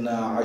12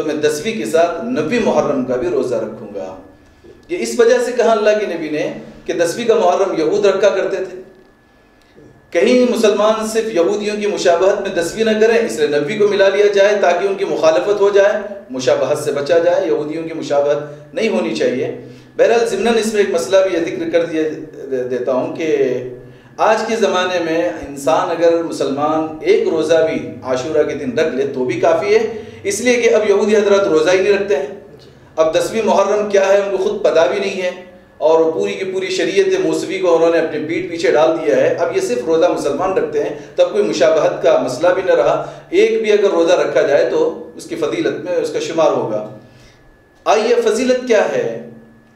تو میں 10ویں کے ساتھ 9ویں محرم کا بھی روزہ رکھوں گا۔ یہ اس وجہ سے کہا اللہ کے نبی نے کہ 10ویں کا محرم یہود رکھا کرتے تھے، کہیں مسلمان صرف یہودیوں کی مشابہت میں 10ویں نہ کریں، اس لیے 9ویں کو ملا لیا جائے تاکہ ان کی مخالفت ہو جائے، مشابہت سے بچا جائے، یہودیوں کی مشابہت نہیں ہونی چاہیے۔ بہرحال ضمناً اس میں ایک مسئلہ بھی یہ ذکر کر دیتا ہوں کہ آج کے زمانے میں انسان اگر مسلمان ایک روزہ بھی عاشورہ کے دن رکھ لے تو بھی کافی ہے، اس لیے کہ اب یہودی حضرات روزہ ہی نہیں رکھتے ہیں۔ اب 10ویں محرم کیا ہے ان کو خود پتہ بھی نہیں ہے، اور پوری کی پوری شریعت موسوی کو انہوں نے اپنے پیٹھ پیچھے ڈال دیا ہے۔ اب یہ صرف روزہ مسلمان رکھتے ہیں، تب کوئی مشابہت کا مسئلہ بھی نہ رہا، ایک بھی اگر روزہ رکھا جائے تو اس کی فضیلت میں اس کا شمار ہوگا۔ آئیے فضیلت کیا ہے؟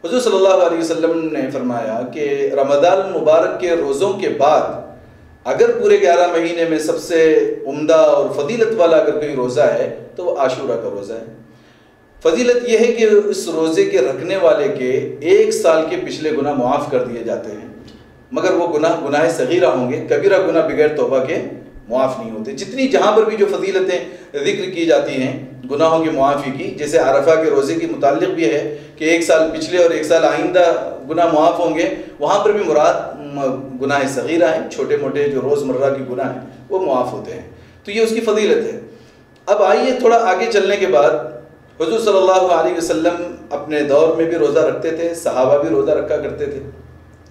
حضور صلی اللہ علیہ وسلم نے فرمایا کہ رمضان المبارک کے روزوں کے بعد اگر پورے 11 مہینے میں سب سے عمدہ اور فضیلت والا اگر کوئی روزہ ہے تو وہ عاشورہ کا روزہ ہے۔ فضیلت یہ ہے کہ اس روزے کے رکھنے والے کے 1 سال کے پچھلے گناہ معاف کر دیے جاتے ہیں، مگر وہ گناہ صغیرہ ہوں گے، کبیرہ گناہ بغیر توبہ کے معاف نہیں ہوتے۔ جتنی جہاں پر بھی جو فضیلتیں ذکر کی جاتی ہیں گناہوں کی معافی کی، جیسے عرفہ کے روزے کے متعلق بھی ہے کہ 1 سال پچھلے اور 1 سال آئندہ گناہ معاف ہوں گے، وہاں پر بھی مراد گناہ صغیرہ ہیں، چھوٹے موٹے جو روز مرہ کی گناہ ہیں وہ معاف ہوتے ہیں، تو یہ اس کی فضیلت ہے۔ اب آئیے تھوڑا آگے چلنے کے بعد حضور صلی اللہ علیہ وسلم اپنے دور میں بھی روزہ رکھتے تھے، صحابہ بھی روزہ رکھا کرتے تھے،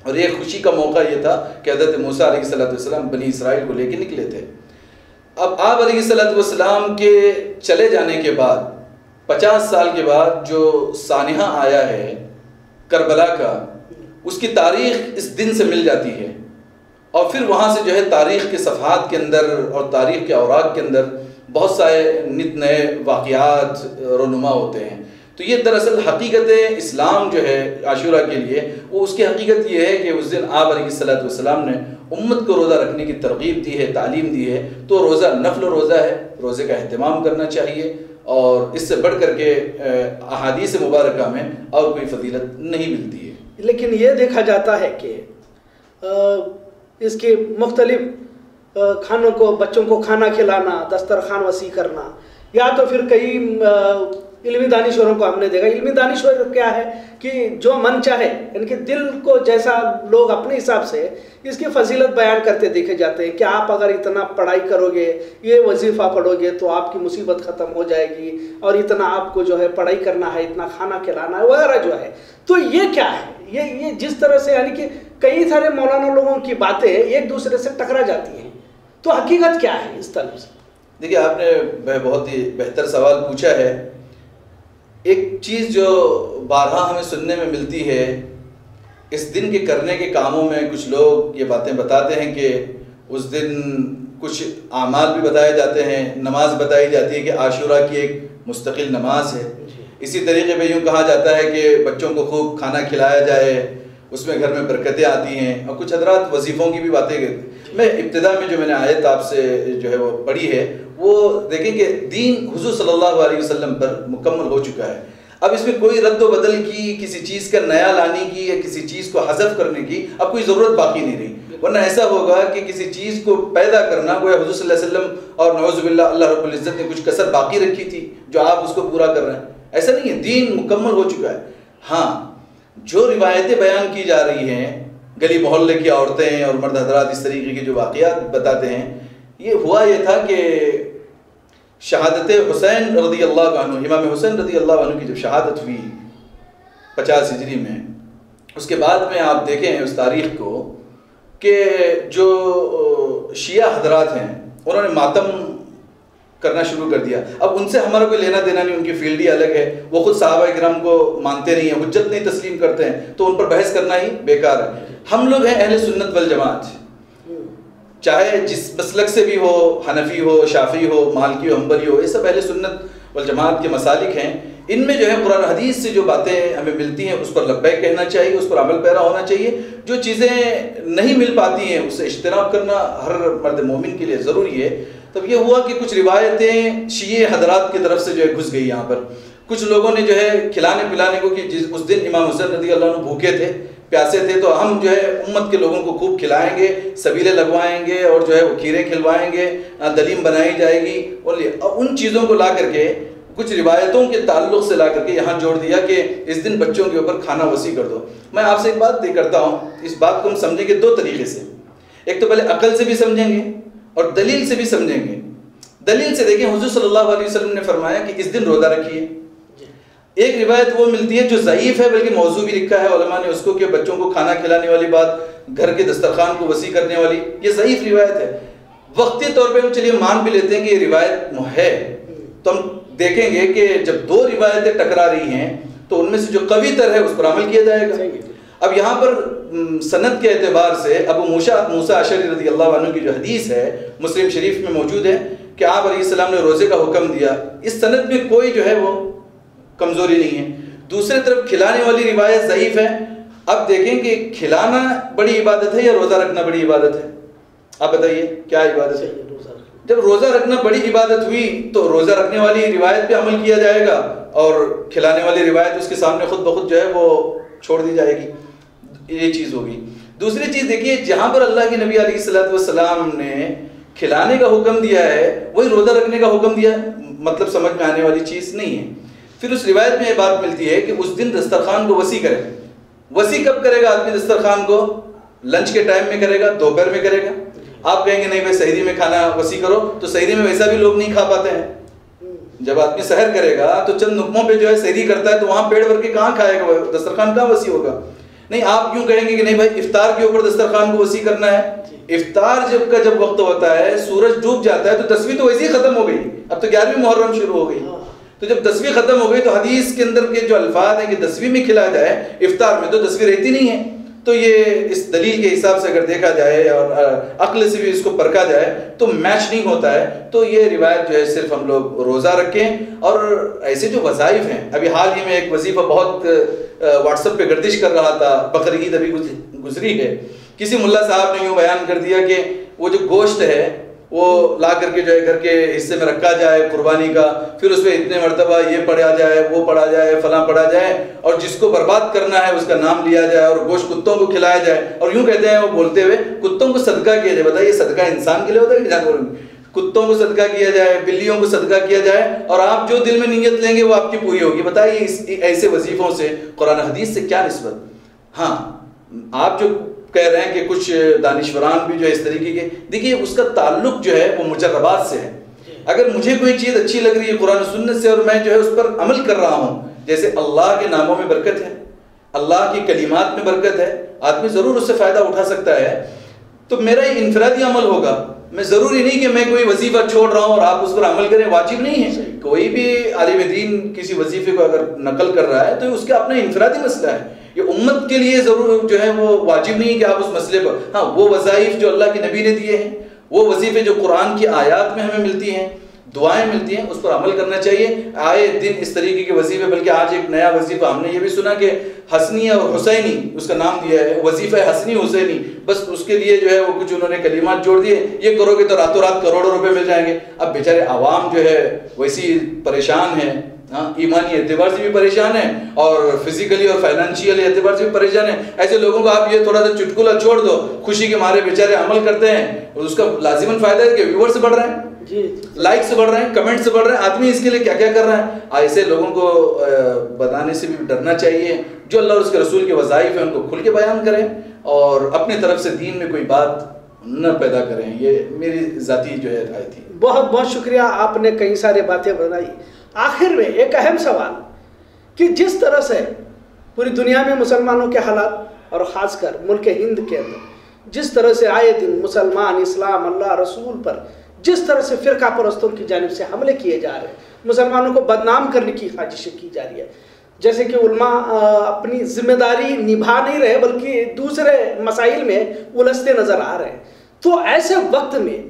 اور ایک خوشی کا موقع یہ تھا کہ حضرت موسیٰ علیہ السلام بنی اسرائیل کو لے کے نکلے تھے۔ اب آپ علیہ السلام کے چلے جانے کے بعد 50 سال کے بعد جو سانحہ آیا ہے کربلا کا، اس کی تاریخ اس دن سے مل جاتی ہے، اور پھر وہاں سے جو ہے تاریخ کے صفحات کے اندر اور تاریخ کے اوراق کے اندر بہت سارے نت نئے واقعات رونما ہوتے ہیں۔ تو یہ دراصل حقیقت اسلام جو ہے عاشورہ کے لیے، وہ اس کی حقیقت یہ ہے کہ اس دن آپ علیہ السلام نے امت کو روزہ رکھنے کی ترغیب دی ہے، تعلیم دی ہے، تو روزہ نفل روزہ ہے، روزے کا اہتمام کرنا چاہیے، اور اس سے بڑھ کر کے احادیث مبارکہ میں اور کوئی فضیلت نہیں ملتی ہے۔ لیکن یہ دیکھا جاتا ہے کہ اس کے مختلف کھانوں کو، بچوں کو کھانا کھلانا، دسترخوان وسیع کرنا، یا تو پھر کئی علمی دانشوروں کو ہم نے دیکھا، علمی دانشور کیا ہے کہ جو من چاہے، یعنی کہ دل کو جیسا لوگ اپنے حساب سے اس کی فضیلت بیان کرتے دیکھے جاتے ہیں کہ آپ اگر اتنا پڑھائی کرو گے، یہ وظیفہ پڑھو گے تو آپ کی مصیبت ختم ہو جائے گی، اور اتنا آپ کو جو ہے پڑھائی کرنا ہے، اتنا کھانا کھلانا ہے وغیرہ جو ہے۔ تو یہ کیا ہے؟ یہ جس طرح سے یعنی کہ کئی سارے مولانا لوگوں کی باتیں ایک دوسرے سے ٹکرا جاتی ہیں، تو حقیقت کیا ہے اس طرح سے؟ دیکھیے، آپ نے بہت ہی بہتر سوال پوچھا ہے۔ ایک چیز جو بارہا ہمیں سننے میں ملتی ہے، اس دن کے کرنے کے کاموں میں کچھ لوگ یہ باتیں بتاتے ہیں کہ اس دن کچھ اعمال بھی بتائے جاتے ہیں، نماز بتائی جاتی ہے کہ عاشورہ کی ایک مستقل نماز ہے۔ اسی طریقے پہ یوں کہا جاتا ہے کہ بچوں کو خوب کھانا کھلایا جائے، اس میں گھر میں برکتیں آتی ہیں، اور کچھ حضرات وظیفوں کی بھی باتیں کرتے ہیں۔ میں ابتدا میں جو میں نے آیت آپ سے جو ہے وہ پڑھی ہے، وہ دیکھیں کہ دین حضور صلی اللہ علیہ وسلم پر مکمل ہو چکا ہے۔ اب اس میں کوئی رد و بدل کی، کسی چیز کا نیا لانے کی یا کسی چیز کو حذف کرنے کی اب کوئی ضرورت باقی نہیں رہی، ورنہ ایسا ہوگا کہ کسی چیز کو پیدا کرنا گویا حضور صلی اللہ علیہ وسلم اور نعوذ باللہ اللہ رب العزت نے کچھ کسر باقی رکھی تھی جو آپ اس کو پورا کر رہے ہیں۔ ایسا نہیں ہے، دین مکمل ہو چکا ہے۔ ہاں، جو روایتیں بیان کی جا رہی ہیں، گلی محلے کی عورتیں اور مرد حضرات اس طریقے کے جو واقعات بتاتے ہیں، یہ ہوا یہ تھا کہ شہادت حسین رضی اللہ عنہ، امام حسین رضی اللہ عنہ کی جب شہادت ہوئی 50 ہجری میں، اس کے بعد میں آپ دیکھیں اس تاریخ کو کہ جو شیعہ حضرات ہیں انہوں نے ماتم کرنا شروع کر دیا۔ اب ان سے ہمارا کوئی لینا دینا نہیں، ان کی فیلڈ ہی الگ ہے، وہ خود صحابہ کرام کو مانتے نہیں ہیں، حجت نہیں تسلیم کرتے ہیں، تو ان پر بحث کرنا ہی بیکار ہے۔ ہم لوگ ہیں اہل سنت والجماعت، چاہے جس مسلک سے بھی ہو، حنفی ہو، شافعی ہو، مالکی ہو، حنبلی ہو، یہ سب اہل سنت والجماعت کے مسالک ہیں۔ ان میں جو ہے قرآن حدیث سے جو باتیں ہمیں ملتی ہیں اس پر لبیک کہنا چاہیے، اس پر عمل پیرا ہونا چاہیے۔ جو چیزیں نہیں مل پاتی ہیں اس سے اجتناب کرنا ہر مرد مومن کے لیے ضروری ہے۔ تب یہ ہوا کہ کچھ روایتیں شیعہ حضرات کی طرف سے جو ہے گھس گئی یہاں پر۔ کچھ لوگوں نے جو ہے کھلانے پلانے کو کہ اس دن امام حسین رضی اللہ عنہ بھوکے تھے، پیاسے تھے، تو ہم جو ہے امت کے لوگوں کو خوب کھلائیں گے، سبیلے لگوائیں گے، اور جو ہے وہ کھیرے کھلوائیں گے، دلیم بنائی جائے گی، اور ان چیزوں کو لا کر کے کچھ روایتوں کے تعلق سے لا کر کے یہاں جوڑ دیا کہ اس دن بچوں کے اوپر کھانا وسیع کر دو. میں آپ سے ایک بات کرتا ہوں, اس بات کو ہم سمجھیں گے دو طریقے سے. ایک تو پہلے عقل سے بھی سمجھیں گے اور دلیل سے بھی سمجھیں گے. دلیل سے دیکھیں, حضور صلی اللہ علیہ وسلم نے فرمایا کہ اس دن روزہ رکھیے. ایک روایت وہ ملتی ہے جو ضعیف ہے, بلکہ موضوع بھی لکھا ہے علماء نے اس کو, کہ بچوں کو کھانا کھلانے والی بات, گھر کے دسترخوان کو وسیع کرنے والی, یہ ضعیف روایت ہے. وقتی طور پہ ہم چلیے مان بھی لیتے ہیں کہ یہ روایت ہے, تو ہم دیکھیں گے کہ جب دو روایتیں ٹکرا رہی ہیں تو ان میں سے جو قوی تر ہے اس پر عمل کیا جائے گا. اب یہاں پر سند کے اعتبار سے ابو موسیٰ اشعری رضی اللہ عنہ کی جو حدیث ہے مسلم شریف میں موجود ہے کہ آپ علیہ السلام نے روزے کا حکم دیا, اس سند میں کوئی جو ہے وہ کمزوری نہیں ہے. دوسری طرف کھلانے والی روایت ضعیف ہے. اب دیکھیں کہ کھلانا بڑی عبادت ہے یا روزہ رکھنا بڑی عبادت ہے؟ آپ بتائیے کیا عبادت ہے؟ جب روزہ رکھنا بڑی عبادت ہوئی تو روزہ رکھنے والی روایت پہ عمل کیا جائے گا اور کھلانے والی روایت اس کے سامنے خود بخود جو ہے وہ چھوڑ دی جائے گی. یہ چیز ہوگی. دوسری چیز دیکھیے, جہاں پر اللہ کے نبی علیہ السلام نے کھلانے کا حکم دیا ہے وہی روزہ رکھنے کا حکم دیا ہے, مطلب سمجھ میں آنے والی چیز نہیں ہے. پھر اس روایت میں یہ بات ملتی ہے کہ اس دن دسترخوان کو وسیع کرے. وسیع کب کرے گا آدمی دسترخوان کو؟ لنچ کے ٹائم میں کرے گا, دوپہر میں کرے گا. آپ کہیں گے نہیں بھائی سحری میں کھانا وسیع کرو, تو سحری میں ویسا بھی لوگ نہیں کھا پاتے ہیں. جب آدمی سحر کرے گا تو چند نقموں پہ جو ہے سحری کرتا ہے, تو وہاں پیڑ بھر کے کہاں کھائے گا, دسترخوان کہاں وسیع ہوگا؟ نہیں, آپ یوں کہیں گے کہ نہیں بھائی افطار کے اوپر دسترخوان کو وسیع کرنا ہے. افطار جب وقت ہوتا ہے, سورج ڈوب جاتا ہے, تو 10ویں تو ویسے ہی ختم ہو گئی, اب تو 11ویں محرم شروع ہو گئی. تو جب 10ویں ختم ہو گئی تو حدیث کے اندر کے جو الفاظ ہیں کہ 10ویں میں کھلایا جائے, افطار میں, تو 10ویں رہتی نہیں ہے. تو یہ اس دلیل کے حساب سے اگر دیکھا جائے اور عقل سے بھی اس کو پرکھا جائے تو میچ نہیں ہوتا ہے. تو یہ روایت جو ہے صرف ہم لوگ روزہ رکھیں. اور ایسے جو وظائف ہیں, ابھی حال ہی میں ایک وظیفہ بہت واٹس ایپ پہ گردش کر رہا تھا, بقر عید ابھی گزری ہے, کسی ملا صاحب نے یوں بیان کر دیا کہ وہ جو گوشت ہے وہ لا کر کے جو ہے گھر کے حصے میں رکھا جائے قربانی کا, پھر اس میں اتنے مرتبہ یہ پڑھا جائے, وہ پڑھا جائے, فلاں پڑھا جائے, اور جس کو برباد کرنا ہے اس کا نام لیا جائے, اور گوشت کتوں کو کھلایا جائے. اور یوں کہتے ہیں وہ بولتے ہوئے, کتوں کو صدقہ کیا جائے. بتائیے صدقہ انسان کے لیے ہوتا ہے کہ جانوروں میں؟ کتوں کو صدقہ کیا جائے, بلیوں کو صدقہ کیا جائے, اور آپ جو دل میں نیت لیں گے وہ آپ کی پوری ہوگی. بتائیے ایسے وظیفوں سے قرآن حدیث سے کیا نسبت؟ ہاں, آپ جو کہہ رہے ہیں کہ کچھ دانشوران بھی جو ہے اس طریقے کے, دیکھیے اس کا تعلق جو ہے وہ مجربات سے ہے. اگر مجھے کوئی چیز اچھی لگ رہی ہے قرآن و سنت سے, اور میں جو ہے اس پر عمل کر رہا ہوں, جیسے اللہ کے ناموں میں برکت ہے, اللہ کی کلمات میں برکت ہے, آدمی ضرور اس سے فائدہ اٹھا سکتا ہے, تو میرا یہ انفرادی عمل ہوگا. میں ضروری نہیں کہ میں کوئی وظیفہ چھوڑ رہا ہوں اور آپ اس پر عمل کریں, واجب نہیں ہے. کوئی بھی عالم دین کسی وظیفے کو اگر نقل کر رہا ہے تو اس کا اپنا انفرادی مسئلہ ہے, یہ امت کے لیے ضرور جو ہے وہ واجب نہیں کہ آپ اس مسئلے پر. ہاں, وہ وظائف جو اللہ کے نبی نے دیے ہیں, وہ وظیفے جو قرآن کی آیات میں ہمیں ملتی ہیں, دعائیں ملتی ہیں, اس پر عمل کرنا چاہیے. آئے دن اس طریقے کے وظیفے, بلکہ آج ایک نیا وظیفہ ہم نے یہ بھی سنا کہ حسنی اور حسینی اس کا نام دیا ہے, وظیفہ حسنی حسینی, بس اس کے لیے جو ہے وہ کچھ انہوں نے کلمات جوڑ دیے, یہ کرو گے تو راتوں رات کروڑوں روپے مل جائیں گے. اب بیچارے عوام جو ہے ویسی پریشان ہیں, ہاں, ایمانی اعتبار سے بھی پریشان ہیں اور فزیکلی اور فائنینشیل اعتبار سے بھی پریشان ہیں. ایسے لوگوں کو آپ یہ تھوڑا سا چٹکلا چھوڑ دو, خوشی کے مارے بیچارے عمل کرتے ہیں, اور اس کا لازماً فائدہ ہے کہ ویورز بڑھ رہے ہیں, لائکس بڑھ رہے ہیں, کمنٹس بڑھ رہے ہیں. آدمی اس کے لیے کیا کیا کر رہا ہے. ایسے لوگوں کو بتانے سے بھی ڈرنا چاہیے. جو اللہ اور اس کے رسول کے وظائف ہیں ان کو کھل کے بیان کریں, اور اپنے طرف سے دین میں کوئی بات نہ پیدا کریں. یہ میری ذاتی جو ہے رائے تھی. بہت بہت شکریہ, آپ نے کئی سارے باتیں بتائی. آخر میں ایک اہم سوال کہ جس طرح سے پوری دنیا میں مسلمانوں کے حالات اور خاص کر ملک ہند کے اندر جس طرح سے آئے دن مسلمان اسلام اللہ رسول پر جس طرح سے فرقہ پرستوں کی جانب سے حملے کیے جا رہے ہیں, مسلمانوں کو بدنام کرنے کی سازشیں کی جا رہی ہے, جیسے کہ علماء اپنی ذمہ داری نبھا نہیں رہے بلکہ دوسرے مسائل میں الجھتے نظر آ رہے ہیں. تو ایسے وقت میں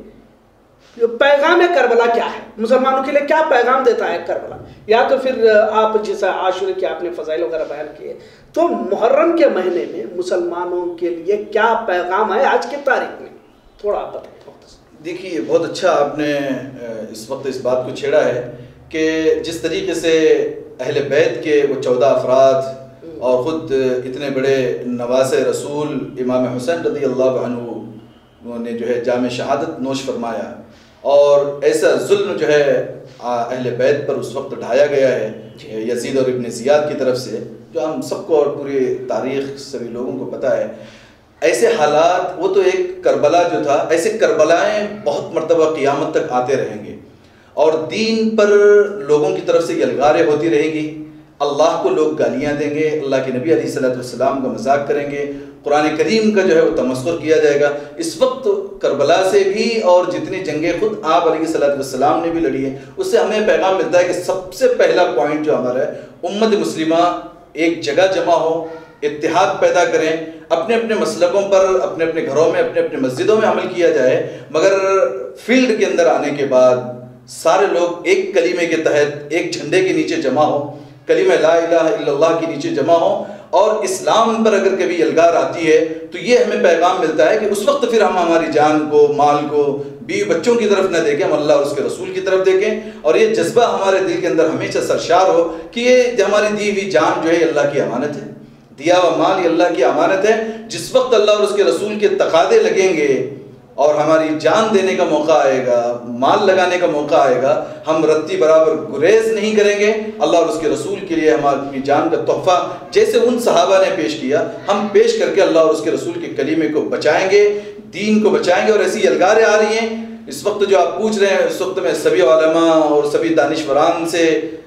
پیغام کربلا کیا ہے, مسلمانوں کے لیے کیا پیغام دیتا ہے کربلا؟ یا تو پھر آپ جیسا عاشورے کے آپ نے فضائل وغیرہ بیان کیے, تو محرم کے مہینے میں مسلمانوں کے لیے کیا پیغام ہے آج کی تاریخ میں, تھوڑا آپ بتائیں. دیکھیے بہت اچھا آپ نے اس وقت اس بات کو چھیڑا ہے کہ جس طریقے سے اہل بیت کے وہ 14 افراد اور خود اتنے بڑے نواز رسول امام حسین رضی اللہ عنہ نے جو ہے جام شہادت نوش فرمایا, اور ایسا ظلم جو ہے اہل بیت پر اس وقت ڈھایا گیا ہے یزید اور ابن زیاد کی طرف سے، جو ہم سب کو اور پوری تاریخ سبھی لوگوں کو پتہ ہے۔ ایسے حالات، وہ تو ایک کربلا جو تھا، ایسے کربلائیں بہت مرتبہ قیامت تک آتے رہیں گے، اور دین پر لوگوں کی طرف سے یلغاریں ہوتی رہیں گی، اللہ کو لوگ گالیاں دیں گے، اللہ کے نبی علیہ السلام کا مذاق کریں گے، قرآن کریم کا جو ہے وہ تمسخر کیا جائے گا۔ اس وقت کربلا سے بھی اور جتنی جنگیں خود آپ علیہ السلام نے بھی لڑی ہیں، اس سے ہمیں پیغام ملتا ہے کہ سب سے پہلا پوائنٹ جو ہمارا ہے، امت مسلمہ ایک جگہ جمع ہو، اتحاد پیدا کریں، اپنے اپنے مسلکوں پر اپنے اپنے گھروں میں اپنے اپنے مسجدوں میں عمل کیا جائے، مگر فیلڈ کے اندر آنے کے بعد سارے لوگ ایک کلمے کے تحت ایک جھنڈے کے نیچے جمع ہو، کلمہ لا الہ الا اللہ کے نیچے جمع ہو، اور اسلام پر اگر کبھی یلغار آتی ہے تو یہ ہمیں پیغام ملتا ہے کہ اس وقت پھر ہم ہماری جان کو، مال کو، بیوی بچوں کی طرف نہ دیکھیں، ہم اللہ اور اس کے رسول کی طرف دیکھیں، اور یہ جذبہ ہمارے دل کے اندر ہمیشہ سرشار ہو کہ یہ ہماری دی ہوئی جان جو ہے یہ اللہ کی امانت ہے، دیا ہوا مال یہ اللہ کی امانت ہے۔ جس وقت اللہ اور اس کے رسول کے تقاضے لگیں گے اور ہماری جان دینے کا موقع آئے گا، مال لگانے کا موقع آئے گا، ہم رتی برابر گریز نہیں کریں گے۔ اللہ اور اس کے رسول کے لیے ہماری جان کا تحفہ جیسے ان صحابہ نے پیش کیا، ہم پیش کر کے اللہ اور اس کے رسول کے کلمے کو بچائیں گے، دین کو بچائیں گے۔ اور ایسی یلغاریں آ رہی ہیں اس وقت جو آپ پوچھ رہے ہیں، اس وقت میں سبھی علماء اور سبھی دانشوران سے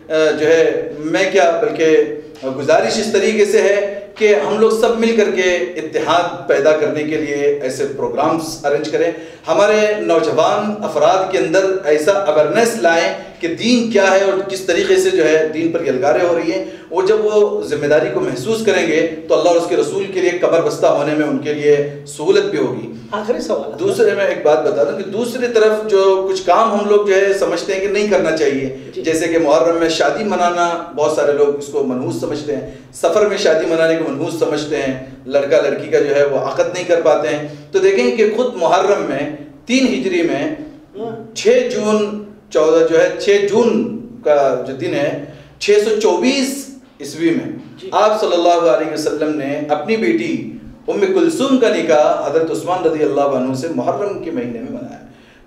جو ہے میں کیا بلکہ گزارش اس طریقے سے ہے کہ ہم لوگ سب مل کر کے اتحاد پیدا کرنے کے لیے ایسے پروگرامز ارینج کریں، ہمارے نوجوان افراد کے اندر ایسا اویرنیس لائیں کہ دین کیا ہے اور کس طریقے سے جو ہے دین پر یلغاریں ہو رہی ہیں۔ وہ جب وہ ذمہ داری کو محسوس کریں گے تو اللہ اور اس کے رسول کے لیے قبر بستہ ہونے میں ان کے لیے سہولت بھی ہوگی۔ آخری سوال دوسرے میں ایک بات بتا دوں کہ دوسری طرف جو کچھ کام ہم لوگ جو ہے سمجھتے ہیں کہ نہیں کرنا چاہیے، جیسے کہ محرم میں شادی منانا، بہت سارے لوگ اس کو منحوس سمجھتے ہیں، سفر میں شادی منانے کو منحوس سمجھتے ہیں، لڑکا لڑکی کا جو ہے وہ عقد نہیں کر پاتے ہیں۔ تو دیکھیں کہ خود محرم میں 3 ہجری میں 6 جون 14 جو ہے 6 جون کا جو دن ہے 624 عیسوی میں آپ صلی اللہ علیہ وسلم نے اپنی بیٹی ام کلثوم کا نکاح حضرت عثمان رضی اللہ عنہ سے محرم کے مہینے میں منایا۔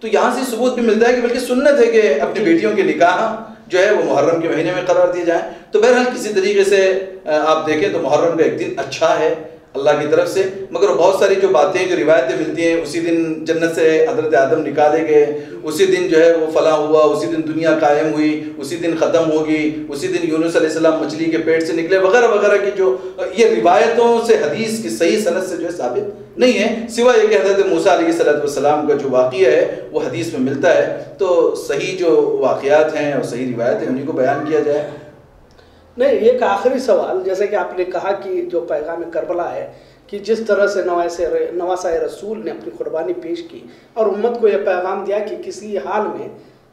تو یہاں سے ثبوت بھی ملتا ہے کہ بلکہ سنت ہے کہ اپنی بیٹیوں کے نکاح جو ہے وہ محرم کے مہینے میں قرار دیے جائیں۔ تو بہرحال کسی طریقے سے آپ دیکھیں تو محرم کا ایک دن اچھا ہے اللہ کی طرف سے، مگر بہت ساری جو باتیں جو روایتیں ملتی ہیں، اسی دن جنت سے حضرت آدم نکالے گئے، اسی دن جو ہے وہ فلاں ہوا، اسی دن دنیا قائم ہوئی، اسی دن ختم ہوگی، اسی دن یونس علیہ السلام مچھلی کے پیٹ سے نکلے، وغیرہ وغیرہ کی جو یہ روایتوں سے حدیث کی صحیح سند سے جو ہے ثابت نہیں ہے، سوائے یہ کہ حضرت موسیٰ علیہ السلام کا جو واقعہ ہے وہ حدیث میں ملتا ہے۔ تو صحیح جو واقعات ہیں اور صحیح روایت ہیں انہیں کو بیان کیا جائے۔ نہیں، ایک آخری سوال، جیسے کہ آپ نے کہا کہ جو پیغام کربلا ہے کہ جس طرح سے نواسۂ رسول نے اپنی قربانی پیش کی اور امت کو یہ پیغام دیا کہ کسی حال میں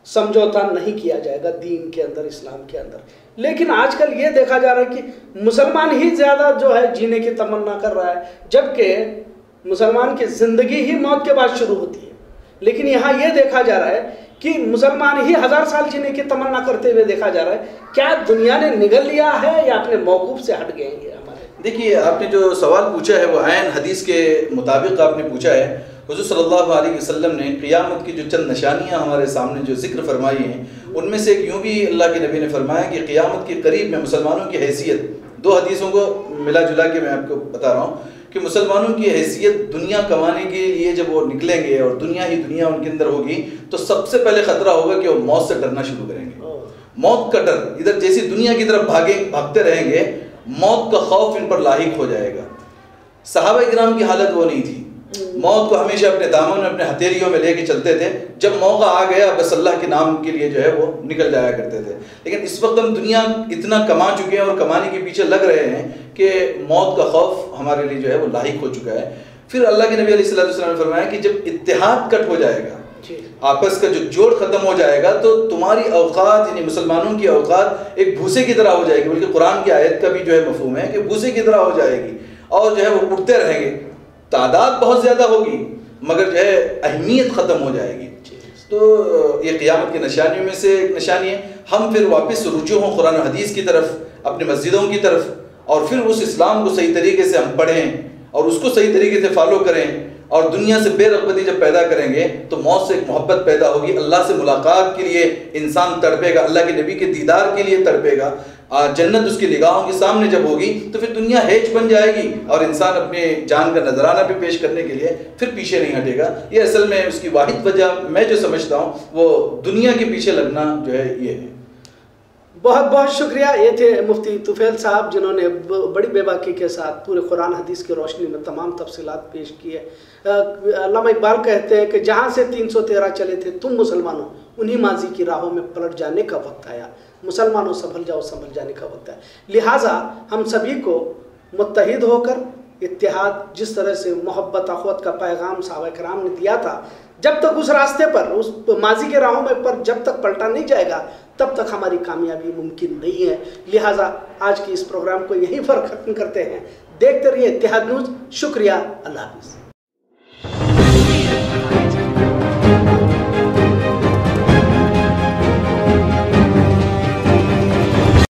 سمجھوتا نہیں کیا جائے گا دین کے اندر، اسلام کے اندر، لیکن آج کل یہ دیکھا جا رہا ہے کہ مسلمان ہی زیادہ جو ہے جینے کی تمنا کر رہا ہے، جبکہ مسلمان کی زندگی ہی موت کے بعد شروع ہوتی ہے۔ لیکن یہاں یہ دیکھا جا رہا ہے کہ مسلمان ہی 1000 سال جینے کی تمنا کرتے ہوئے دیکھا جا رہا ہے۔ کیا دنیا نے نگل لیا ہے یا اپنے موقوف سے ہٹ گئے ہیں ہمارے؟ دیکھیے، آپ نے جو سوال پوچھا ہے وہ عین حدیث کے مطابق آپ نے پوچھا ہے۔ حضور صلی اللہ علیہ وسلم نے قیامت کی جو چند نشانیاں ہمارے سامنے جو ذکر فرمائی ہیں، ان میں سے ایک یوں بھی اللہ کے نبی نے فرمایا کہ قیامت کے قریب میں مسلمانوں کی حیثیت، 2 حدیثوں کو ملا جلا کے میں آپ کو بتا رہا ہوں کہ مسلمانوں کی حیثیت دنیا کمانے کے لیے جب وہ نکلیں گے اور دنیا ہی دنیا ان کے اندر ہوگی، تو سب سے پہلے خطرہ ہوگا کہ وہ موت سے ڈرنا شروع کریں گے۔ موت کا ڈر، ادھر جیسی دنیا کی طرف بھاگتے رہیں گے، موت کا خوف ان پر لاحق ہو جائے گا۔ صحابہ کرام کی حالت وہ نہیں تھی، موت کو ہمیشہ اپنے دامن میں اپنے ہتھیلیوں میں لے کے چلتے تھے، جب موقع آ گیا بس اللہ کے نام کے لیے جو ہے وہ نکل جایا کرتے تھے۔ لیکن اس وقت ہم دنیا اتنا کما چکے ہیں اور کمانے کے پیچھے لگ رہے ہیں کہ موت کا خوف ہمارے لیے جو ہے وہ لاحق ہو چکا ہے۔ پھر اللہ کے نبی علیہ السلام نے فرمایا کہ جب اتحاد کٹ ہو جائے گا، آپس کا جو جوڑ ختم ہو جائے گا، تو تمہاری اوقات یعنی مسلمانوں کی اوقات ایک بھوسے کی طرح ہو جائے گی، بلکہ قرآن کی آیت کا بھی جو ہے مفہوم ہے کہ بھوسے کی طرح ہو جائے گی، اور جو ہے وہ اٹھتے رہیں گے، تعداد بہت زیادہ ہوگی مگر جو ہے اہمیت ختم ہو جائے گی۔ تو یہ قیامت کی نشانیوں میں سے ایک نشانی ہے۔ ہم پھر واپس رجوع ہوں قرآن و حدیث کی طرف، اپنے مسجدوں کی طرف، اور پھر اس اسلام کو صحیح طریقے سے ہم پڑھیں اور اس کو صحیح طریقے سے فالو کریں، اور دنیا سے بے رغبتی جب پیدا کریں گے تو موت سے ایک محبت پیدا ہوگی، اللہ سے ملاقات کے لیے انسان تڑپے گا، اللہ کے نبی کے دیدار کے لیے تڑپے گا، جنت اس کی نگاہوں کے سامنے جب ہوگی تو پھر دنیا ہیچ بن جائے گی اور انسان اپنے جان کا نذرانہ بھی پیش کرنے کے لیے پھر پیچھے نہیں ہٹے گا۔ یہ اصل میں اس کی واحد وجہ میں جو سمجھتا ہوں وہ دنیا کے پیچھے لگنا جو ہے یہ ہے۔ بہت بہت شکریہ۔ یہ تھے مفتی طفیل صاحب جنہوں نے بڑی بے باکی کے ساتھ پورے قرآن حدیث کی روشنی میں تمام تفصیلات پیش کی ہے۔ علامہ اقبال کہتے ہیں کہ جہاں سے 313 چلے تھے تم مسلمانوں، انہی ماضی کی راہوں میں پلٹ جانے کا وقت آیا، مسلمانوں سنبھل جاؤ سنبھل جانے کا وقت ہے۔ لہٰذا ہم سبھی کو متحد ہو کر اتحاد، جس طرح سے محبت اخوت کا پیغام صحابہ کرام نے دیا تھا، جب تک اس راستے پر، اس ماضی کے راہوں میں پر جب تک پلٹا نہیں جائے گا تب تک ہماری کامیابی ممکن نہیں ہے۔ لہٰذا آج کی اس پروگرام کو یہیں پر ختم کرتے ہیں۔ دیکھتے رہیے اتحاد نیوز۔ شکریہ، اللہ حافظ۔